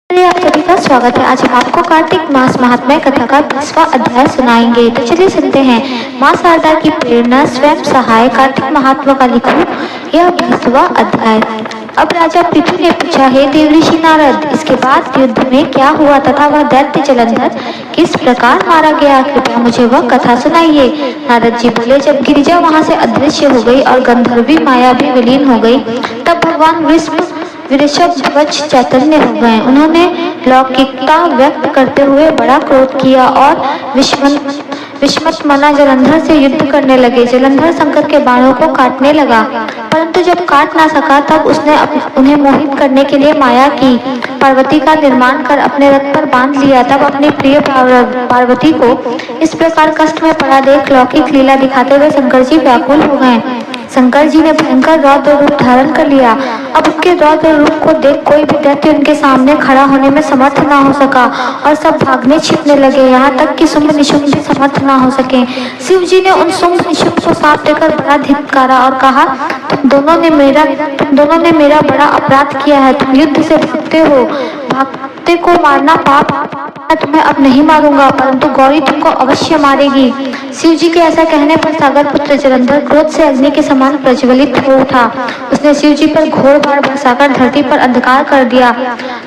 आप सभी का स्वागत है। आज हम आपको कार्तिक मास महात्म्य कथा का 20वां अध्याय सुनाएंगे। तो चलिए सुनते हैं। मां शारदा की प्रेरणा स्वयं सहाय कार्तिक महात्मा का लिखो यह 20वां अध्याय। अब राजा पृथु ने पूछा, हे देवऋषि नारद, इसके बाद युद्ध में क्या हुआ तथा वह दैत्य जलंधर किस प्रकार मारा गया, कृपया मुझे वह कथा सुनाइए। नारद जी बोले, जब गिरिजा वहां से अदृश्य हो गई और गंधर्वी माया भी विलीन हो गई, तब भगवान वृषभ ध्वज चैतन्य हो गए। उन्होंने लौकिकता व्यक्त करते हुए बड़ा क्रोध किया और विस्मत मना जलंधर से युद्ध करने लगे। जलंधर शंकर के बाणों को काटने लगा, परंतु जब काट ना सका तब उसने उन्हें मोहित करने के लिए माया की पार्वती का निर्माण कर अपने रथ पर बांध लिया। तब अपनी प्रिय पार्वती को इस प्रकार कष्ट में पड़ा देख लौकिक लीला दिखाते हुए शंकर जी व्याकुल हो गए। शंकर जी ने भयंकर रौद्र रूप धारण कर लिया। अब उनके रौद्र रूप को देख कोई भी दैत्य उनके सामने खड़ा होने में समर्थ न हो सका और सब भागने छिपने लगे, यहाँ तक कि शुंभ निशुंभ भी समर्थ न हो सके। शिव जी ने उन शुंभ निशुंभ को साफ देकर बड़ा धिक्कारा और कहा, तुम दोनों ने मेरा बड़ा अपराध किया है। तुम युद्ध से भागते को मारना पाप, मैं तुम्हें अब नहीं मारूंगा, परंतु गौरी तुमको अवश्य मारेगी। शिव जी के ऐसा कहने पर सागर पुत्र जलंधर क्रोध से अग्नि के समान प्रज्वलित हो उठा। उसने शिव जी पर घोर बाण बरसाकर धरती पर अंधकार कर दिया।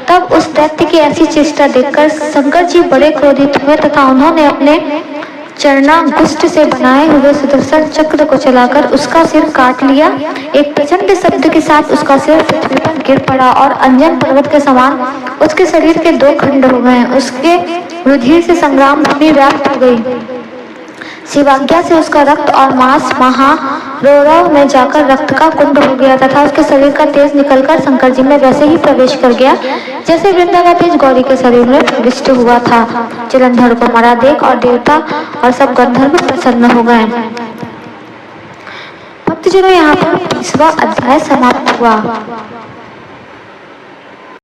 तब उस दैत्य की ऐसी चेष्टा देखकर शंकर जी बड़े क्रोधित हुए तथा उन्होंने अपने चरणांगुष्ठ से बनाए हुए सुदर्शन चक्र को चलाकर उसका सिर काट लिया। एक प्रचंड शब्द के साथ उसका सिर पृथ्वी पर गिर पड़ा और अंजन पर्वत के समान उसके शरीर के दो खंड हो गए। उसके रुधिर से संग्राम भूमि व्याप्त हो गई। शिवाज्ञा से उसका रक्त और मांस महारोरव में जाकर रक्त का कुंड हो गया तथा उसके शरीर का तेज निकलकर शंकर जी में वैसे ही प्रवेश कर गया जैसे वृंदा का तेज गौरी के शरीर में प्रविष्ट हुआ था। जलंधर को मरा देख और देवता और सब गंधर्व प्रसन्न हो गए। भक्तजनों, यहाँ पर 20वां अध्याय समाप्त हुआ।